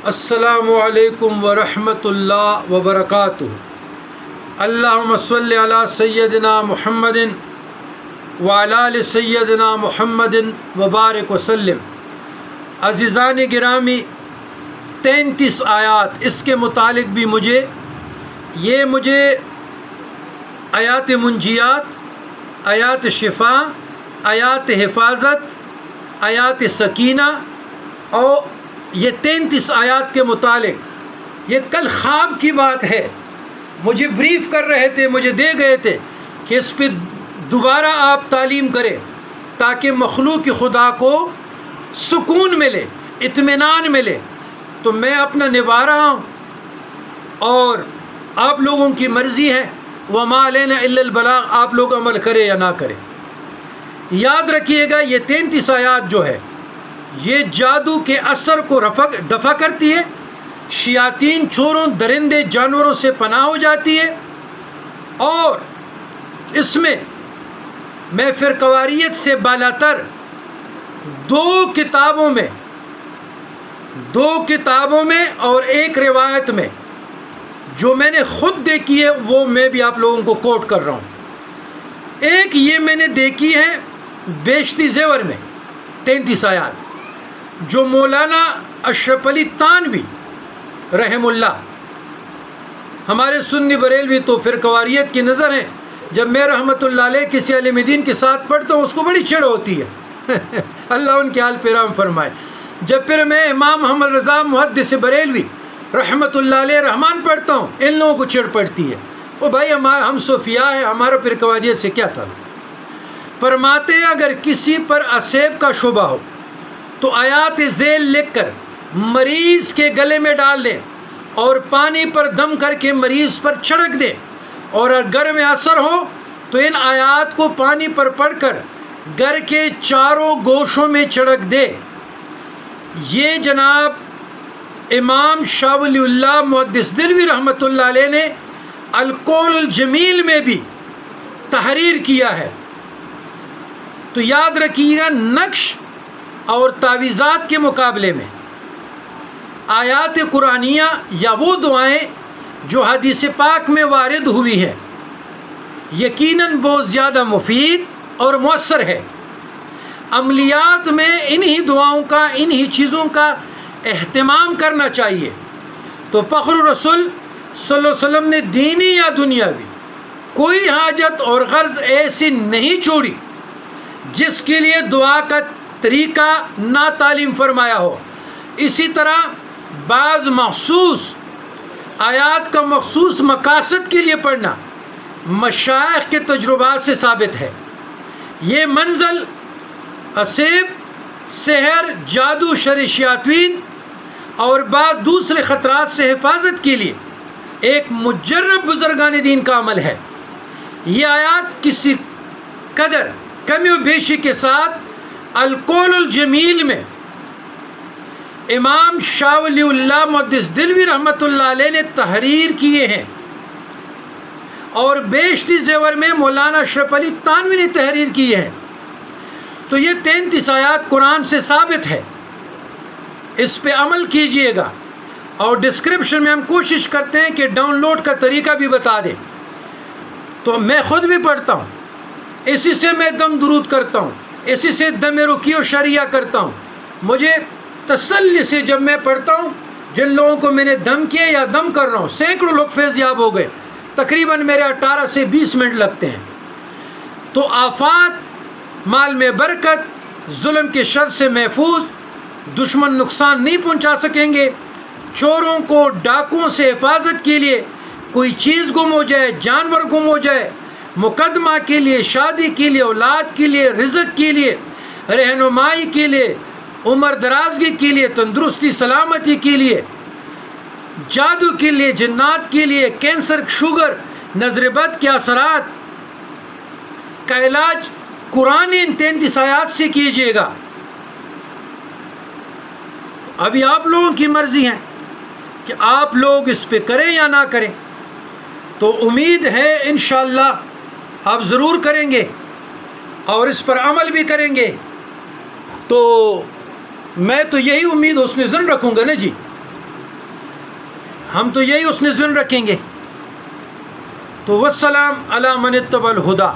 السلام علیکم ورحمۃ اللہ وبرکاتہ۔ اللہم صلی علی سیدنا محمد وعلی آل سیدنا محمد وبارک وسلم۔ عزیزان گرامی، 33 آیات، اس کے متعلق بھی مجھے آیات منجیات، آیات شفا، آیات حفاظت، آیات سکینہ اور یہ 33 آیات کے متعلق، یہ کل خواب کی بات ہے، مجھے بریف کر رہے تھے، مجھے دے گئے تھے کہ اس پہ دوبارہ آپ تعلیم کریں تاکہ مخلوق خدا کو سکون ملے، اطمینان ملے۔ تو میں اپنا نبھا رہا ہوں اور آپ لوگوں کی مرضی ہے، وَمَا عَلَيْنَا إِلَّا الْبَلَاغُ، آپ لوگ عمل کریں یا نہ کریں۔ یاد رکھیے گا، یہ 33 آیات جو ہے یہ جادو کے اثر کو دفع کرتی ہے، شیاطین، چوروں، درندے، جانوروں سے پناہ ہو جاتی ہے، اور اس میں فرقواریت سے بالاتر دو کتابوں میں اور ایک روایت میں جو میں نے خود دیکھی ہے وہ میں بھی آپ لوگوں کو کوٹ کر رہا ہوں۔ ایک یہ میں نے دیکھی ہے بیشتی زیور میں 33 آیات، جو مولانا اشرف علی تانوی رحم اللہ، ہمارے سنی بریلوی تو فرقواریت کی نظر ہیں، جب میں رحمۃ اللہ علیہ کسی عالم دین کے ساتھ پڑھتا ہوں اس کو بڑی چڑ ہوتی ہے اللہ ان کے حال پہ رحم فرمائے۔ جب پھر میں امام محمد رضا محدث بریلوی رحمۃ اللہ علیہ رحمان پڑھتا ہوں، ان لوگوں کو چڑ پڑتی ہے، وہ بھائی ہم صوفیاء ہیں، ہمارا فرقواریت سے کیا تعلق۔ فرماتے ہیں اگر کسی پر اسیب کا شبہ ہو تو آیات ذیل لکھ کر مریض کے گلے میں ڈال دیں اور پانی پر دم کر کے مریض پر چھڑک دیں، اور اگر گر میں اثر ہو تو ان آیات کو پانی پر پڑھ کر گر کے چاروں گوشوں میں چھڑک دے۔ یہ جناب امام شاہ ولی اللہ محدث دہلوی رحمۃ اللہ علیہ نے القول الجمیل میں بھی تحریر کیا ہے۔ تو یاد رکھیے گا، نقش اور تعویذات کے مقابلے میں آیات قرآنیہ یا وہ دعائیں جو حدیث پاک میں وارد ہوئی ہیں یقیناً بہت زیادہ مفید اور مؤثر ہے۔ عملیات میں انہی دعاؤں کا، انہی چیزوں کا اہتمام کرنا چاہیے۔ تو فخر رسول صلی اللہ علیہ وسلم نے دینی یا دنیاوی کوئی حاجت اور غرض ایسی نہیں چھوڑی جس کے لیے دعا کا طریقہ نہ تعلیم فرمایا ہو۔ اسی طرح بعض مخصوص آیات کا مخصوص مقاصد کے لیے پڑھنا مشائخ کے تجربات سے ثابت ہے۔ یہ منزل اسیب، سحر، جادو، شر شیاطین اور بعض دوسرے خطرات سے حفاظت کے لیے ایک مجرب بزرگان دین کا عمل ہے۔ یہ آیات کسی قدر کمی و بیشی کے ساتھ القول الجمیل میں امام شاہ ولی اللہ محدث دہلوی رحمۃ اللہ علیہ نے تحریر کیے ہیں، اور بیشتی زیور میں مولانا اشرف علی تانوی نے تحریر کی ہے۔ تو یہ 33 آیات قرآن سے ثابت ہے، اس پہ عمل کیجئے گا، اور ڈسکرپشن میں ہم کوشش کرتے ہیں کہ ڈاؤن لوڈ کا طریقہ بھی بتا دیں۔ تو میں خود بھی پڑھتا ہوں، اسی سے میں دم درود کرتا ہوں، اسی سے دم رقیہ و شریعہ کرتا ہوں۔ مجھے تسلی سے جب میں پڑھتا ہوں، جن لوگوں کو میں نے دم کیا یا دم کر رہا ہوں، سینکڑوں لوگ فیض یاب ہو گئے، تقریباً میرے 18 سے 20 منٹ لگتے ہیں۔ تو آفات، مال میں برکت، ظلم کے شر سے محفوظ، دشمن نقصان نہیں پہنچا سکیں گے، چوروں کو، ڈاکوؤں سے حفاظت کے لیے، کوئی چیز گم ہو جائے، جانور گم ہو جائے، مقدمہ کے لیے، شادی کے لیے، اولاد کے لیے، رزق کے لیے، رہنمائی کے لیے، عمر درازگی کے لیے، تندرستی سلامتی کے لیے، جادو کے لیے، جنات کے لیے، کینسر، شوگر، نظر بد کے اثرات کا علاج قرآن ان 33 آیات سے کیجیے گا۔ ابھی آپ لوگوں کی مرضی ہے کہ آپ لوگ اس پہ کریں یا نہ کریں، تو امید ہے انشاءاللہ آپ ضرور کریں گے اور اس پر عمل بھی کریں گے۔ تو میں تو یہی امید حسن ظن رکھوں گا نا جی، ہم تو یہی حسن ظن رکھیں گے. تو والسلام علی من اتبع الہدی.